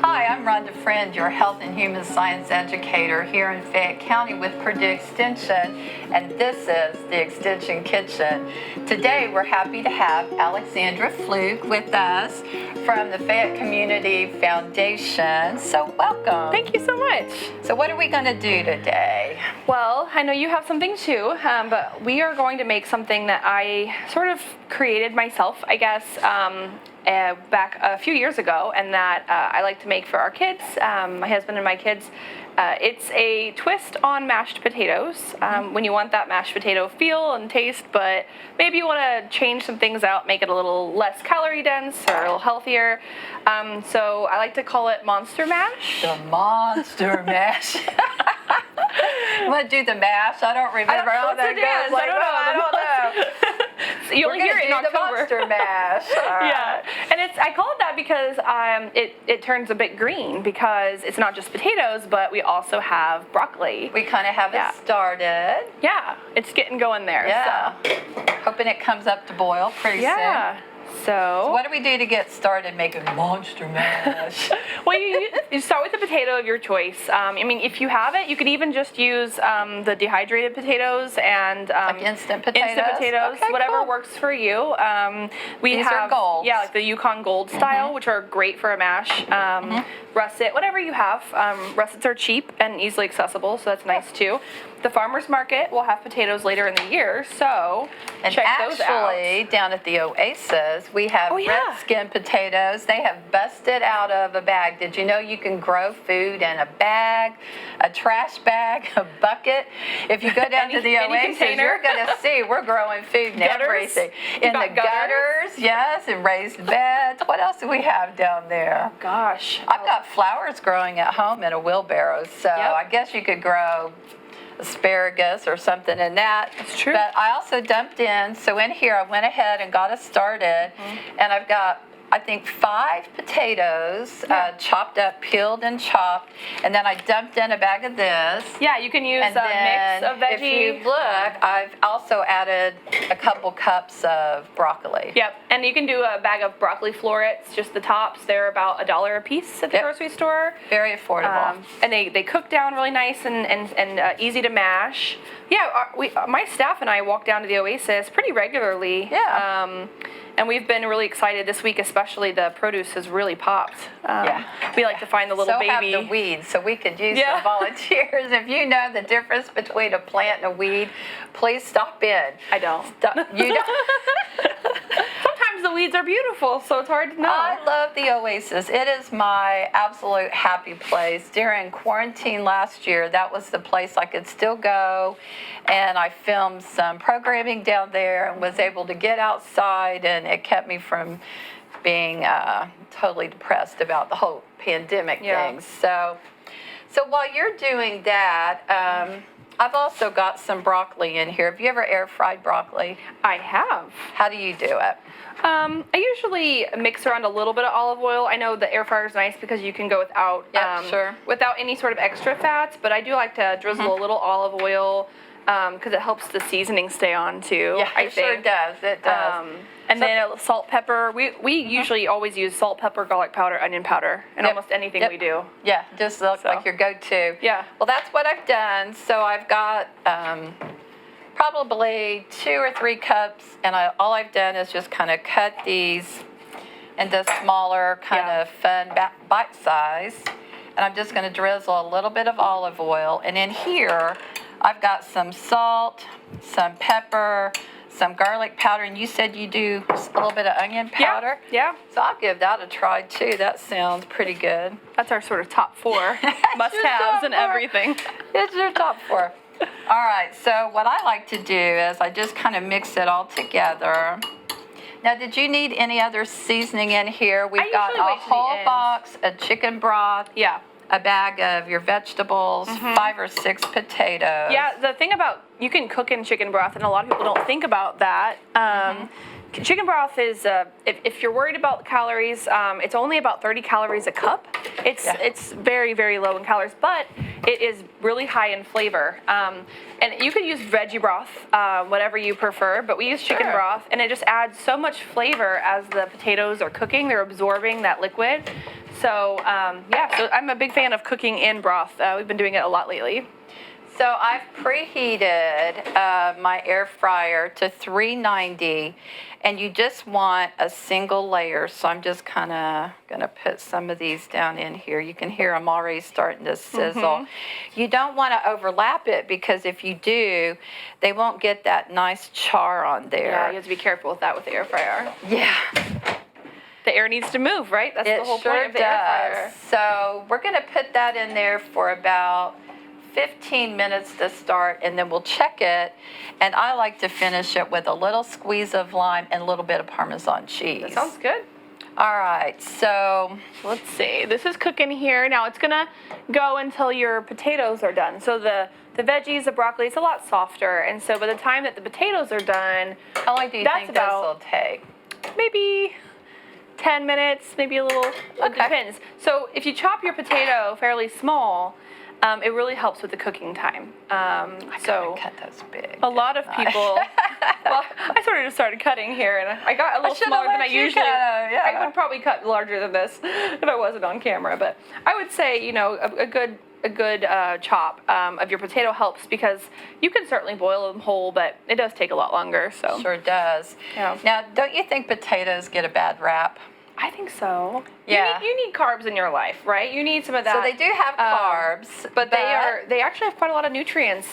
Hi, I'm Rhonda Friend, your health and human science educator here in Fayette County with Purdue Extension, and this is the Extension Kitchen. Today we're happy to have Alexandra Pflug with us from the Fayette Community Foundation. So welcome. Thank you so much. So what are we going to do today? Well, I know you have something too, but we are going to make something that I sort of created myself, I guess, back a few years ago, and that I like to make for our kids, my husband and my kids. It's a twist on mashed potatoes, when you want that mashed potato feel and taste, but maybe you want to change some things out, make it a little less calorie dense or a little healthier. So I like to call it Monster Mash. The Monster Mash. I'm going to do the mash. I don't remember how that goes. Like, I don't know. You'll hear it in October. The Monster Mash. Yeah, and I call it that because it turns a bit green because it's not just potatoes, but we also have broccoli. We kind of have it started. Yeah, it's getting going there. Yeah. So. Hoping it comes up to boil pretty soon. Yeah. So what do we do to get started making Monster Mash? Well, you start with the potato of your choice. I mean, if you have it, you could even just use the dehydrated potatoes and like instant potatoes. Okay, whatever cool. works for you. These are golds. Yeah, like the Yukon Gold style, which are great for a mash. Russet, whatever you have. Russets are cheap and easily accessible, so that's nice too. The farmer's market will have potatoes later in the year, so check those out. Actually, down at the Oasis, we have red skin potatoes. They have busted out of a bag. Did you know you can grow food in a bag, a trash bag, a bucket? If you go down to the Oasis, you're going to see we're growing food in everything. In the gutters, yes, and raised beds. What else do we have down there? Gosh. I've got flowers growing at home in a wheelbarrow, so I guess you could grow asparagus or something in that. That's true. But I also dumped in, so in here I went ahead and got us started, and I've got, I think, 5 potatoes, chopped up, peeled and chopped, and then I dumped in a bag of this. Yeah, you can use a mix of veggie. If you look, I've also added a couple cups of broccoli. Yep, and you can do a bag of broccoli florets, just the tops. They're about $1 a piece at the grocery store. Very affordable. And they cook down really nice and easy to mash. Yeah, my staff and I walk down to the Oasis pretty regularly. Yeah. And we've been really excited this week, especially the produce has really popped. We like to find the little baby. So have the weeds, so we could use some volunteers. If you know the difference between a plant and a weed, please stop in. I don't. You don't? Sometimes the weeds are beautiful, so it's hard to know. I love the Oasis. It is my absolute happy place. During quarantine last year, that was the place I could still go, and I filmed some programming down there and was able to get outside, and it kept me from being totally depressed about the whole pandemic thing. So while you're doing that, I've also got some broccoli in here. Have you ever air fried broccoli? I have. How do you do it? I usually mix around a little bit of olive oil. I know the air fryer is nice because you can go without without any sort of extra fats, but I do like to drizzle a little olive oil because it helps the seasoning stay on too. Yeah, it sure does. It does. And then salt, pepper. We usually always use salt, pepper, garlic powder, onion powder in almost anything we do. Yeah, just looks like your go-to. Yeah. Well, that's what I've done. So I've got probably 2 or 3 cups, and all I've done is just kind of cut these into smaller, kind of fun bite size. And I'm just going to drizzle a little bit of olive oil. And in here, I've got some salt, some pepper, some garlic powder, and you said you do a little bit of onion powder? Yeah. So I'll give that a try, too. That sounds pretty good. That's our sort of top 4 must-haves and everything. It's your top 4. All right, so what I like to do is I just kind of mix it all together. Now, did you need any other seasoning in here? We've got a whole box of chicken broth. Yeah. A bag of your vegetables, 5 or 6 potatoes. Yeah, the thing about, you can cook in chicken broth, and a lot of people don't think about that. Chicken broth is, if you're worried about calories, it's only about 30 calories a cup. It's very, very low in calories, but it is really high in flavor. And you could use veggie broth, whatever you prefer, but we use chicken broth, and it just adds so much flavor as the potatoes are cooking. They're absorbing that liquid. So so I'm a big fan of cooking in broth. We've been doing it a lot lately. So I've preheated my air fryer to 390, and you just want a single layer. So I'm just kind of going to put some of these down in here. You can hear them already starting to sizzle. You don't want to overlap it, because if you do, they won't get that nice char on there. Yeah, you have to be careful with that with the air fryer. Yeah. The air needs to move, right? That's the whole sure point of the air fryer. So we're going to put that in there for about 15 minutes to start, and then we'll check it. And I like to finish it with a little squeeze of lime and a little bit of Parmesan cheese. That sounds good. All right, so let's see. This is cooking here. Now it's gonna go until your potatoes are done. So the veggies, the broccoli, it's a lot softer. And so by the time that the potatoes are done, how long do you think this will take? Maybe 10 minutes, maybe a little. It depends. So if you chop your potato fairly small, it really helps with the cooking time. So cut those big. A lot of people. Well, I sort of just started cutting here, and I got a little smaller than I usually. I would probably cut larger than this if I wasn't on camera. But I would say, a good chop of your potato helps, because you can certainly boil them whole, but it does take a lot longer. So sure does. Yeah. Now, don't you think potatoes get a bad rap? I think so. Yeah. You need carbs in your life, right? You need some of that. So they do have carbs, but they actually have quite a lot of nutrients.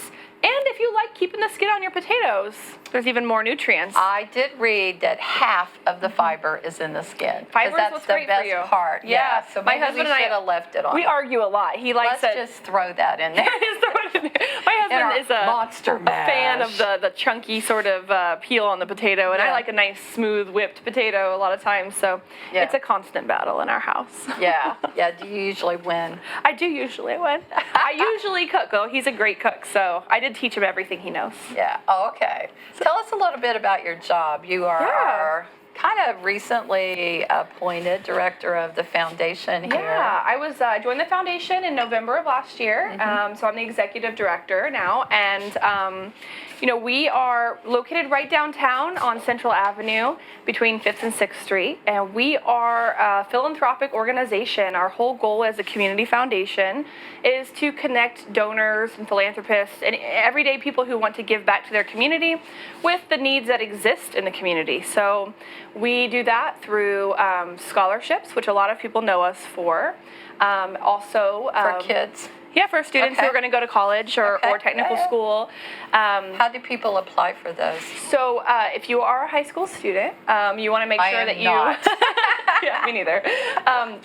And if you like keeping the skin on your potatoes, there's even more nutrients. I did read that half of the fiber is in the skin. Fiber is that's what's the great best for you. part. Yeah. So my maybe husband we and I should have left it on. We argue a lot. He likes Let's just throw that in there. My husband is a monster mash. fan of the chunky sort of peel on the potato, and I like a nice smooth whipped potato a lot of times. So it's a constant battle in our house. Yeah. Do you usually win? I do usually win. I usually cook. Oh, he's a great cook, so I did teach him everything he knows. Yeah. Oh, okay. Tell us a little bit about your job. You are kind of recently appointed director of the foundation here. Yeah, I joined the foundation in November of last year. So I'm the executive director now, and we are located right downtown on Central Avenue between 5th and 6th Street, and we are a philanthropic organization. Our whole goal as a community foundation is to connect donors and philanthropists and everyday people who want to give back to their community with the needs that exist in the community. So we do that through scholarships, which a lot of people know us for. Also for kids. Yeah, for students who are going to go to college or technical school. How do people apply for those? So if you are a high school student, you want to make sure that you. Yeah, me neither.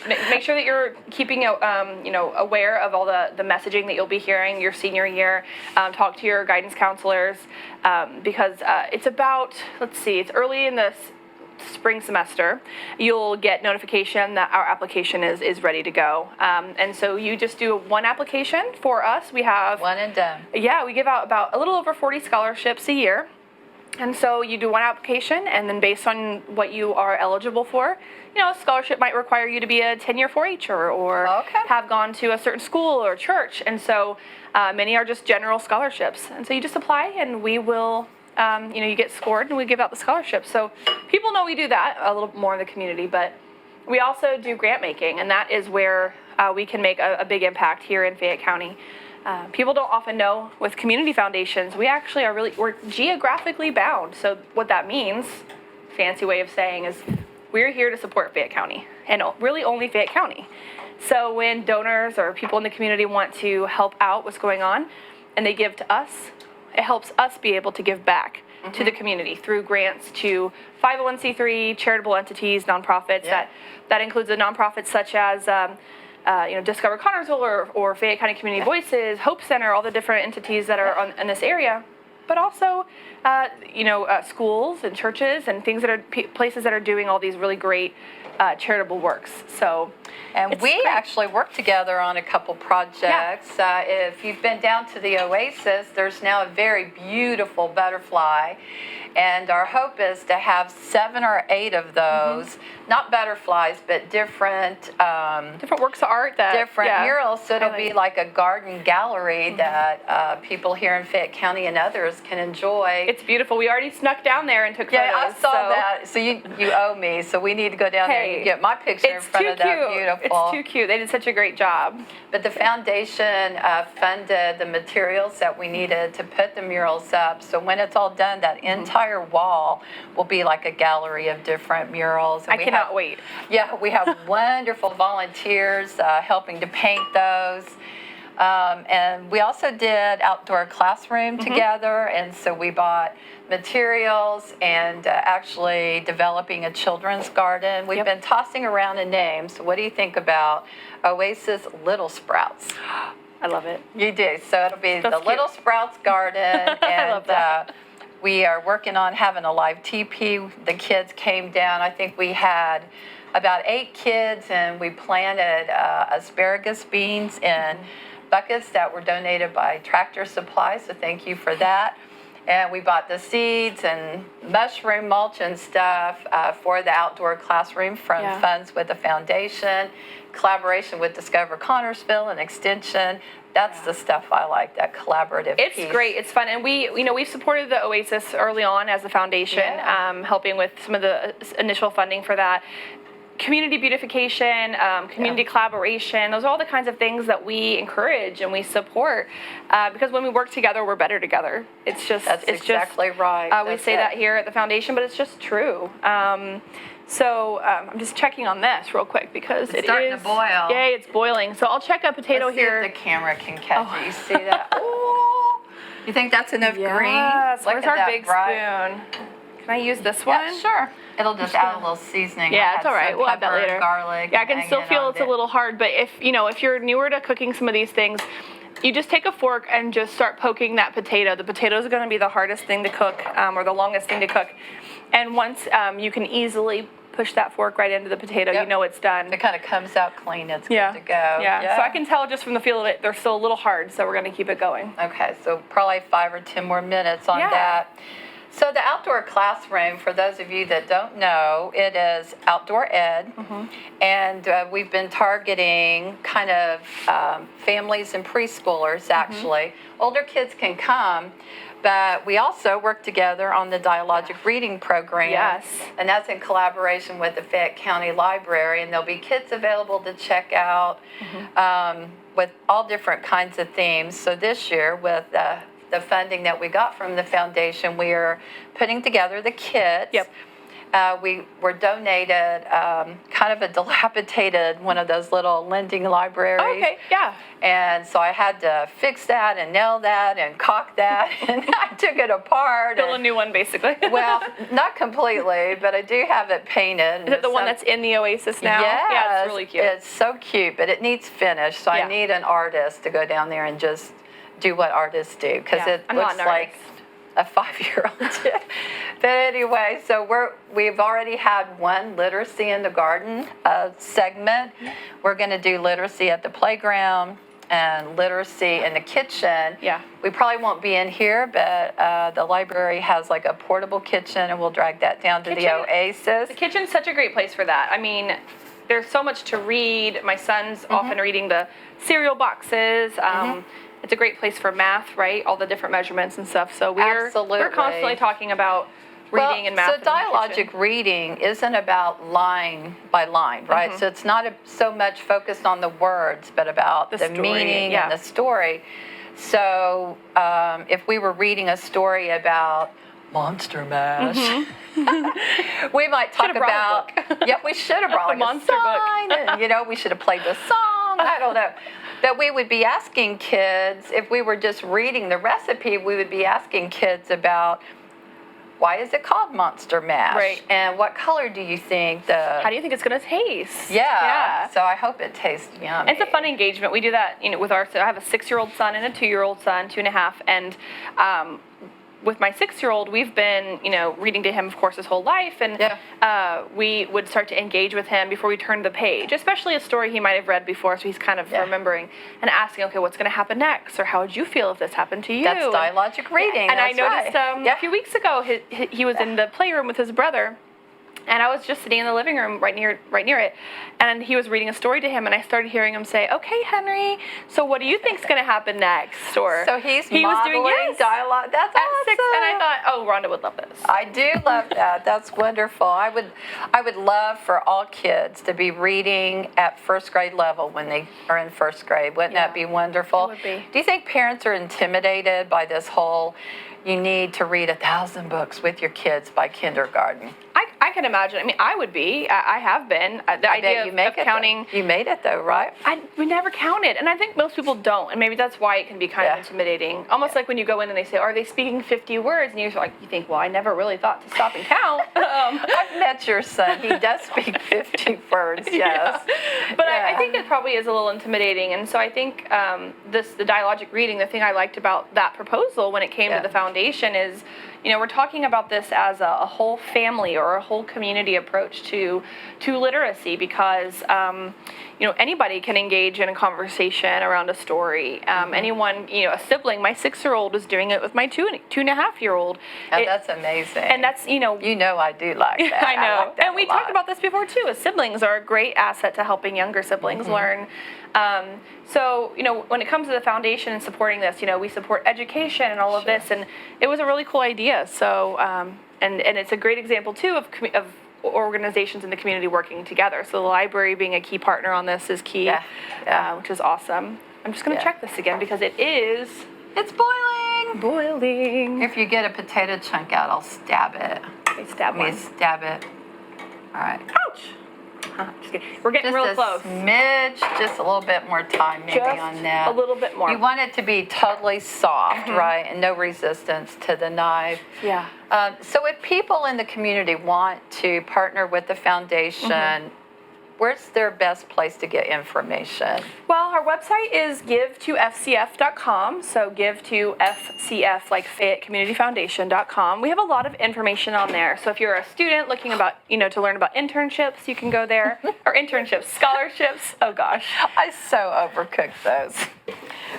Make sure that you're keeping aware of all the messaging that you'll be hearing your senior year. Talk to your guidance counselors, because it's about, it's early in the spring semester. You'll get notification that our application is ready to go. And so you just do one application for us. We have one and done. Yeah, we give out about a little over 40 scholarships a year. And so you do one application, and then based on what you are eligible for, a scholarship might require you to be a 10-year 4-H'er or have gone to a certain school or church. And so many are just general scholarships. And so you just apply, and we will you get scored, and we give out the scholarship. So people know we do that a little more in the community, but we also do grant making, and that is where we can make a big impact here in Fayette County. People don't often know with community foundations, we're geographically bound. So what that means, fancy way of saying, is we're here to support Fayette County, and really only Fayette County. So when donors or people in the community want to help out what's going on, and they give to us, it helps us be able to give back to the community through grants to 501c3 charitable entities, nonprofits. That includes the nonprofits such as Discover Connersville or Fayette County Community Voices, Hope Center, all the different entities that are in this area, but also schools and churches and things that are places that are doing all these really great charitable works. So. And we actually work together on a couple projects. If you've been down to the Oasis, there's now a very beautiful butterfly. And our hope is to have 7 or 8 of those, not butterflies, but different works of art, different murals. So it'll be like a garden gallery that people here in Fayette County and others can enjoy. It's beautiful. We already snuck down there and took photos. Yeah, I saw that. So you owe me. So we need to go down there and right. Get my picture in front of that. Beautiful. It's too cute. They did such a great job. But the foundation funded the materials that we needed to put the murals up. So when it's all done, that entire wall will be like a gallery of different murals. And I cannot wait. Yeah, we have wonderful volunteers helping to paint those. And we also did outdoor classroom together, and so we bought materials and actually developing a children's garden. We've been tossing around a name, so what do you think about Oasis Little Sprouts? I love it. You do, so it'll be the Little Sprouts Garden, and I love that. We are working on having a live teepee. The kids came down, I think we had about 8 kids, and we planted asparagus beans in buckets that were donated by Tractor Supply, so thank you for that. And we bought the seeds and mushroom mulch and stuff for the outdoor classroom from funds with the foundation, collaboration with Discover Connorsville and Extension. That's the stuff I like, that collaborative piece. It's great. It's fun. And we've supported the Oasis early on as a foundation, helping with some of the initial funding for that. Community beautification, community collaboration, those are all the kinds of things that we encourage and we support because when we work together, we're better together. It's just, That's exactly right. We say that here at the foundation, but it's just true. So I'm just checking on this real quick because it's starting to boil. Yay, it's boiling. So I'll check a potato Let's here. See if the camera can catch it. You see that? Oh, you think that's enough green? Yes. Look Where's at our that big bright. spoon? Can I use this one? Yeah, sure. It'll just add a little seasoning. Yeah, it's all right. We'll have that later. Garlic. Yeah, I can still feel it's a little hard, but if you're newer to cooking some of these things, you just take a fork and just start poking that potato. The potato is going to be the hardest thing to cook, or the longest thing to cook. And once you can easily push that fork right into the potato, you know it's done. It kind of comes out clean. It's good to go. Yeah. So I can tell just from the feel of it, they're still a little hard, so we're going to keep it going. Okay, so probably 5 or 10 more minutes on that. So the outdoor classroom, for those of you that don't know, it is outdoor ed, and we've been targeting kind of families and preschoolers, actually. Older kids can come, but we also work together on the dialogic reading program. Yes. And that's in collaboration with the Fayette County Library, and there'll be kits available to check out with all different kinds of themes. So this year, with the funding that we got from the foundation, we are putting together the kits. We were donated kind of a dilapidated one of those little lending libraries. Oh, okay, yeah. And so I had to fix that and nail that and caulk that, and I took it apart. Build a new one, basically. Well, not completely, but I do have it painted. Is it the one that's in the Oasis now? Yes, yeah, it's really cute. It's so cute, but it needs finished, so I need an artist to go down there and just do what artists do, because it looks like a 5-year-old. But anyway, so we've already had one literacy in the garden segment. We're going to do literacy at the playground and literacy in the kitchen. Yeah. We probably won't be in here, but the library has like a portable kitchen, and we'll drag that down to the Oasis. The kitchen's such a great place for that. I mean, there's so much to read. My son's often reading the cereal boxes. It's a great place for math, right? All the different measurements and stuff. So we're constantly talking about reading and math. So dialogic reading isn't about line by line, right? So it's not so much focused on the words, but about the meaning and the story. So if we were reading a story about Monster Mash, we might talk about, we should have brought like a monster sign, and we should have played the song. I don't know. That we would be asking kids, if we were just reading the recipe, we would be asking kids about, why is it called Monster Mash? Right. And what color do you think how do you think it's going to taste? Yeah. So I hope it tastes yummy. It's a fun engagement. We do that, with I have a 6-year-old son and a 2-year-old son, 2.5, and with my 6-year-old, we've been, reading to him, of course, his whole life, and we would start to engage with him before we turned the page, especially a story he might have read before, so he's kind of remembering and asking, okay, what's going to happen next, or how would you feel if this happened to you? That's dialogic reading. And I noticed a few weeks ago, he was in the playroom with his brother, And I was just sitting in the living room right near it, and he was reading a story to him, and I started hearing him say, "Okay, Henry, so what do you think's going to happen next?" Or so he was doing dialogue. That's at awesome. 6, and I thought, oh, Rhonda would love this. I do love that. That's wonderful. I would love for all kids to be reading at first grade level when they are in first grade. Wouldn't that be wonderful? It would be. Do you think parents are intimidated by this whole, you need to read 1,000 books with your kids by kindergarten? I can imagine. I mean, I would be. I have been. The idea of counting. You made it though, right? We never counted, and I think most people don't, and maybe that's why it can be kind of intimidating. Almost like when you go in and they say, "Are they speaking 50 words?" and you're like, you think, "Well, I never really thought to stop and count." I've met your son. He does speak 50 words. Yes, but I think it probably is a little intimidating, and so I think the dialogic reading. The thing I liked about that proposal when it came to the foundation is, we're talking about this as a whole family or a whole community approach to literacy, because anybody can engage in a conversation around a story. Anyone, a sibling. My 6-year-old is doing it with my 2.5-year-old. And that's amazing. And that's I do like that. I know. Like that and we talked about this before too. As siblings are a great asset to helping younger siblings learn. So, when it comes to the foundation and supporting this, we support education and all of this, and it was a really cool idea. So, and it's a great example too of organizations in the community working together. So the library being a key partner on this is key, which is awesome. I'm just going to check this again because it's boiling. Boiling. If you get a potato chunk out, I'll stab it. Okay, stab one. Stab it. All right. Ouch. Just kidding. We're getting real close. Just a little bit more time maybe on that. A little bit more. You want it to be totally soft, right? And no resistance to the knife. Yeah. So if people in the community want to partner with the foundation, where's their best place to get information? Well, our website is give2fcf.com. So give to FCF, like Fayette Community Foundation.com. We have a lot of information on there. So if you're a student looking about, to learn about internships, you can go there. Or internships, scholarships. Oh gosh. I so overcook those.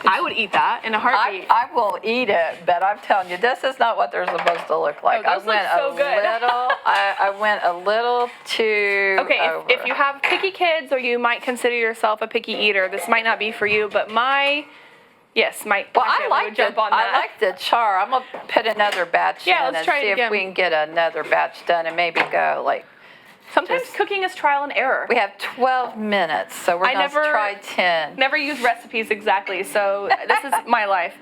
I would eat that in a heartbeat. I will eat it, but I'm telling you, this is not what they're supposed to look like. Oh, those look so good. I went a little too over. If you have picky kids, or you might consider yourself a picky eater, this might not be for you, but my family would jump on that. I like the char. I'm going to put another batch in let's try and see it again. if we can get another batch done and maybe go Sometimes cooking is trial and error. We have 12 minutes, so we're going to try 10. Never use recipes exactly, so this is my life.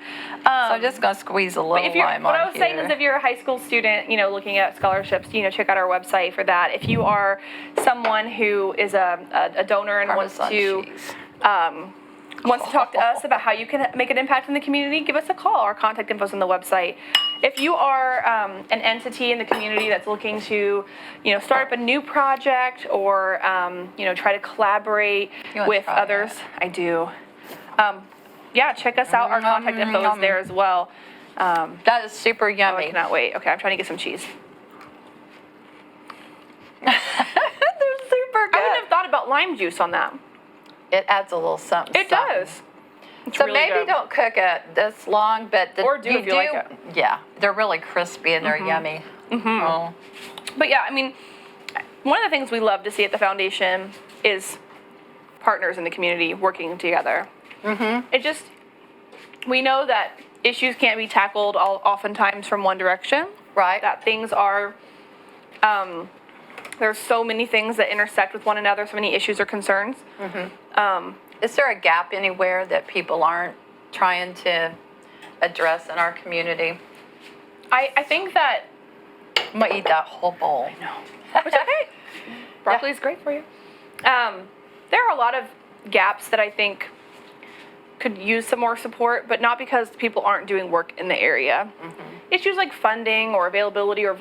So I'm just going to squeeze a little lime on here. What I was saying is, if you're a high school student, looking at scholarships, check out our website for that. If you are someone who is a donor and wants to talk to us about how you can make an impact in the community, give us a call. Our contact info is on the website. If you are an entity in the community that's looking to, start up a new project or, try to collaborate with others, I do. Check us out. Our contact info is there as well. That is super yummy. I cannot wait. Okay, I'm trying to get some cheese. They're super good. I wouldn't have thought about lime juice on that. It adds a little something. It does. It's so really maybe good. Don't cook it this long, but or do if you like it. Yeah, they're really crispy and they're yummy. Oh. But yeah, I mean, one of the things we love to see at the foundation is partners in the community working together. We know that issues can't be tackled oftentimes from one direction. Right. That things are. There's so many things that intersect with one another, so many issues or concerns. Is there a gap anywhere that people aren't trying to address in our community? I think that... I'm going to eat that whole bowl. I know. It's okay. Broccoli is great for you. There are a lot of gaps that I think could use some more support, but not because people aren't doing work in the area. Issues like funding or availability or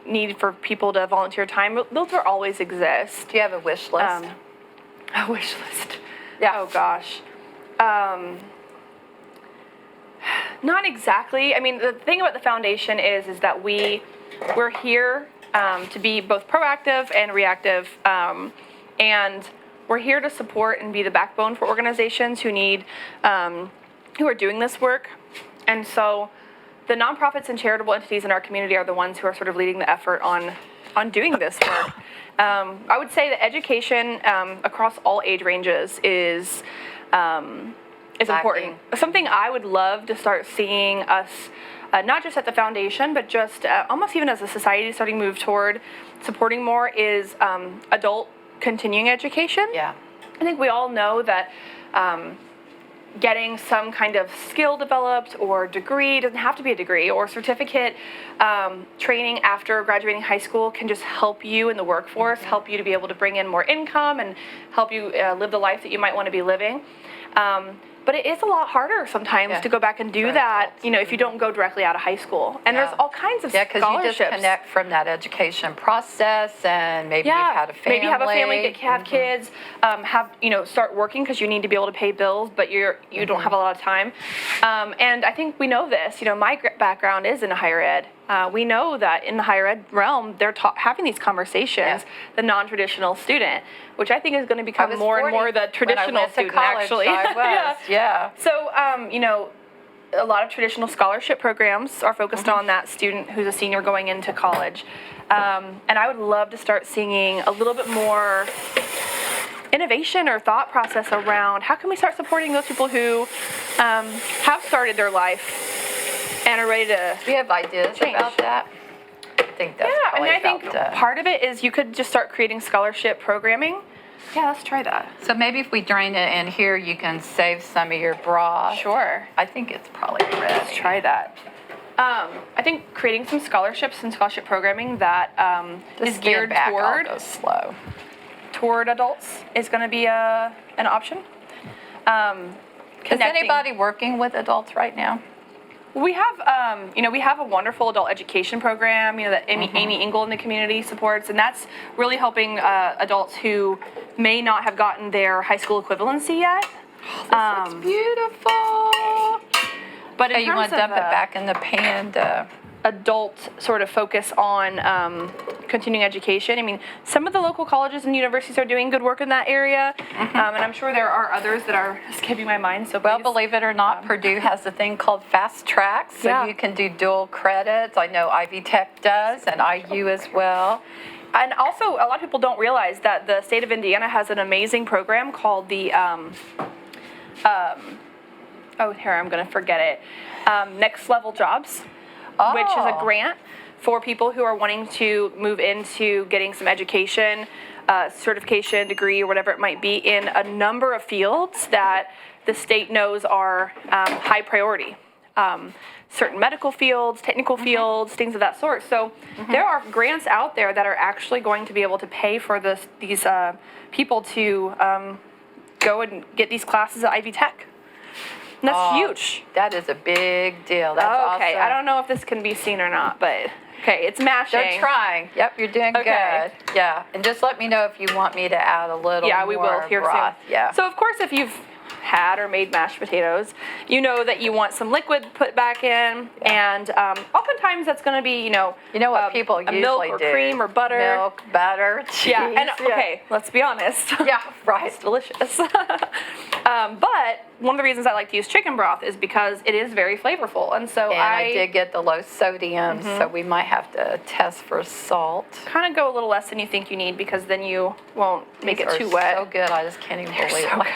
need for people to volunteer time, those will always exist. Do you have a wish list? A wish list. Yeah. Oh gosh. Not exactly. I mean, the thing about the foundation is that we're here to be both proactive and reactive, and we're here to support and be the backbone for organizations who are doing this work. And so the nonprofits and charitable entities in our community are the ones who are sort of leading the effort on on doing this work. I would say that education across all age ranges is important. Something I would love to start seeing us, not just at the foundation, but just almost even as a society starting to move toward supporting more is adult continuing education. Yeah. I think we all know that getting some kind of skill developed or degree, doesn't have to be a degree, or certificate training after graduating high school can just help you in the workforce, help you to be able to bring in more income and help you live the life that you might want to be living. But it is a lot harder sometimes to go back and do that, if you don't go directly out of high school. And there's all kinds of scholarships. Yeah, because you disconnect from that education process, and maybe you've had a family. Maybe have a family, have kids, start working because you need to be able to pay bills, but you don't have a lot of time. And I think we know this. My background is in higher ed. We know that in the higher ed realm, they're having these conversations, the non-traditional student, which I think is going to become more and more the traditional student, actually. I was, So, a lot of traditional scholarship programs are focused on that student who's a senior going into college. And I would love to start seeing a little bit more innovation or thought process around how can we start supporting those people who have started their life and are ready to Do you have ideas change about that? I think that's probably I think part of it is you could just start creating scholarship programming. Yeah, let's try that. So maybe if we drain it in here, you can save some of your broth. Sure. I think it's probably ready. Let's try that. I think creating some scholarships and scholarship programming that is geared I'll go slow. toward adults is going to be an option. Is anybody working with adults right now? We have, we have a wonderful adult education program, that Amy Engel in the community supports, and that's really helping adults who may not have gotten their high school equivalency yet. This looks beautiful. But in you want to dump it back in the pan to adult sort of focus on continuing education. I mean, some of the local colleges and universities are doing good work in that area, and I'm sure there are others that are escaping my mind. So well, believe it or not, Purdue has a thing called Fast Track, so you can do dual credits. I know Ivy Tech does, and IU as well. And also, a lot of people don't realize that the state of Indiana has an amazing program called the I'm going to forget it. Next Level Jobs. Which is a grant for people who are wanting to move into getting some education, certification, degree, or whatever it might be in a number of fields that the state knows are high priority. Certain medical fields, technical fields, things of that sort. So there are grants out there that are actually going to be able to pay for these people to go and get these classes at Ivy Tech. And that's huge. That is a big deal. That's okay. awesome. I don't know if this can be seen or not, but okay, it's mashing. They're trying. Yep, you're doing good. Yeah, and just let me know if you want me to add a little more we will here broth. soon. Yeah. So of course, if you've had or made mashed potatoes, you know that you want some liquid put back in, and oftentimes that's going to be, what people usually milk or do. cream or butter. Milk, butter, cheese. Yeah, and okay, let's be honest. Yeah, right. It's delicious. But one of the reasons I like to use chicken broth is because it is very flavorful, and so I did get the low sodium, so we might have to test for salt. Kind of go a little less than you think you need, because then you won't make it too wet. So good, I just can't even believe it. So good.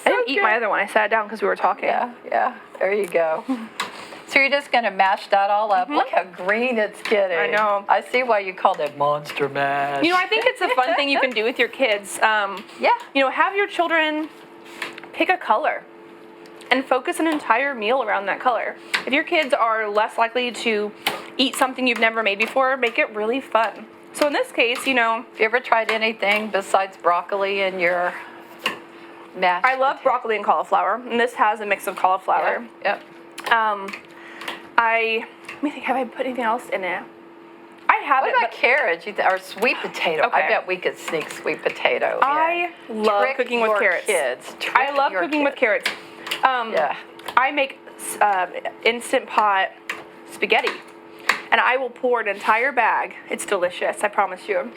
I didn't eat my other one. I sat down because we were talking. Yeah. There you go. So you're just going to mash that all up. Look how green it's getting. I know. I see why you called it monster mash. I think it's a fun thing you can do with your kids. Have your children pick a color and focus an entire meal around that color. If your kids are less likely to eat something you've never made before, make it really fun. So in this case, Have you ever tried anything besides broccoli in your mash? I love broccoli and cauliflower, and this has a mix of cauliflower. Yep. Let me think, have I put anything else in it? I haven't. What about carrots or sweet potato? Okay. I bet we could sneak sweet potato in. I love Trick cooking with your carrots. Kids. I love cooking with carrots. I make Instant Pot spaghetti, and I will pour an entire bag. It's delicious, I promise you.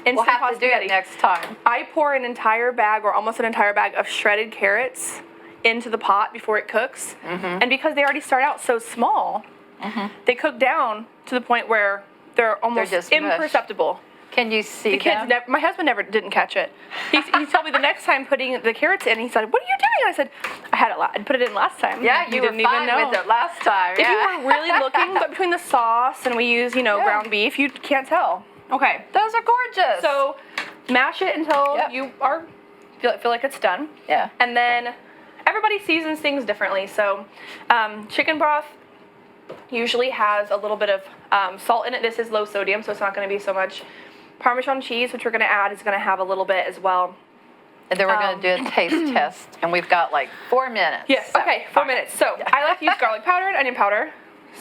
We'll have to do it next time. I pour an entire bag, or almost an entire bag, of shredded carrots into the pot before it cooks. And because they already start out so small, they cook down to the point where they're almost just mush. imperceptible. Can you see The kids them? my husband never didn't catch it. He told me the next time putting the carrots in, he said, "What are you doing?" And I said, I put it in last time. Yeah, you you were didn't even fine know. with it last time. If you were really looking, but between the sauce and we use, ground beef, you can't tell. Okay. Those are gorgeous. So mash it until Yep. you feel like it's done. Yeah. And then everybody seasons things differently. So chicken broth usually has a little bit of salt in it. This is low sodium, so it's not going to be so much. Parmesan cheese, which we're going to add, is going to have a little bit as well. And then we're going to do a taste test, and we've got like 4 minutes. Yes. So, Okay. 4 minutes. So I like to use garlic powder and onion powder.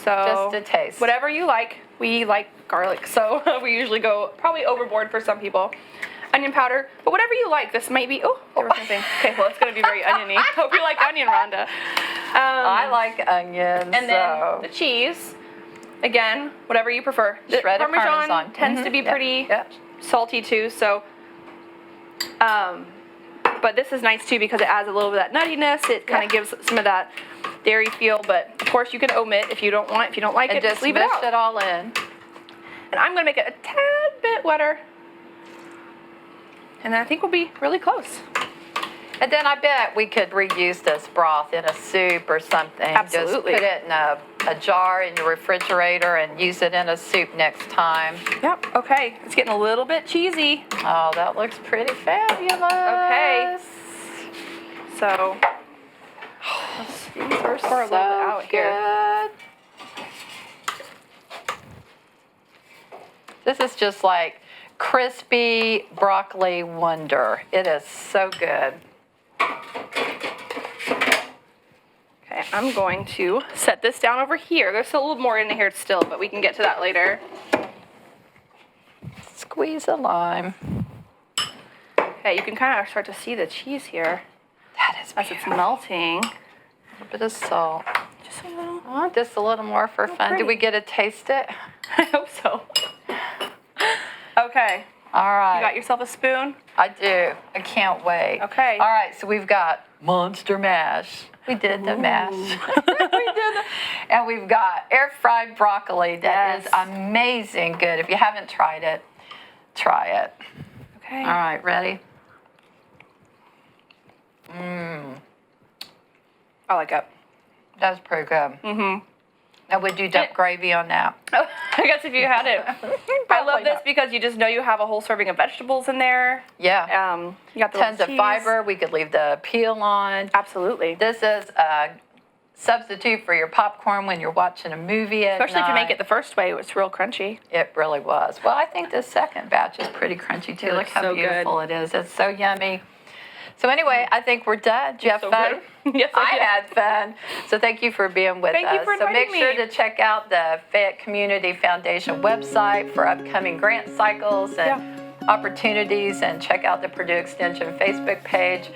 So Just a taste. whatever you like. We like garlic, so we usually go probably overboard for some people. Onion powder, but whatever you like. This might be. Oh, there was something. Okay. Well, it's going to be very oniony. Hope you like onion, Rhonda. I like onions. And then the cheese. Again, whatever you prefer. The Shredded Parmesan. tends to be pretty Yep. salty too, so but this is nice too because it adds a little bit of that nuttiness. It kind of gives some of that dairy feel, but of course you can omit if you don't want, if you don't like And it, just leave it mush out. it all in. And I'm gonna make it a tad bit wetter. And then I think we'll be really close. And then I bet we could reuse this broth in a soup or something. Absolutely. Just put it in a jar in your refrigerator and use it in a soup next time. Yep, okay. It's getting a little bit cheesy. Oh, that looks pretty fabulous. Okay. So let's pour a little bit out here. This is just like crispy broccoli wonder. It is so good. Okay, I'm going to set this down over here. There's still a little more in here still, but we can get to that later. Squeeze a lime. Okay, you can kind of start to see the cheese here That is as it's melting. A little bit of salt. Just a little. Oh, just a little more for fun. pretty. Do we get to taste it? I hope so. Okay, All right. you got yourself a spoon? I do. I can't wait. Okay. All right, so we've got monster mash. We did the mash. we did the, and we've got air fried broccoli that is Yes. amazing good. If you haven't tried it, try it. Okay. All right, ready? I like it. That's pretty good. Mm-hmm. I would do duck gravy on that. Oh, I guess if you had it. I love this because you just know you have a whole serving of vegetables in there. Yeah. You got the Tons little of cheese. fiber. We could leave the peel on. Absolutely. This is a substitute for your popcorn when you're watching a movie at Especially if you make night. it the first way, it was real crunchy. It really was. Well, I think this second batch is pretty crunchy too. It Look looks how so beautiful it is. It's so yummy. So anyway, I think we're done. Did you have So fun? good. Yes, I did. had fun. So thank you for being with Thank us. you for so make inviting sure me. to check out the Fayette Community Foundation website for upcoming grant cycles and opportunities, and check out the Purdue Extension Facebook page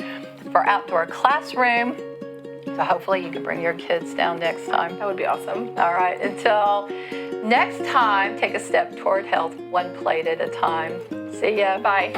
for outdoor classroom. So hopefully you can bring your kids down next time. That would be awesome. All right, until next time, take a step toward health, one plate at a time. See ya. Bye.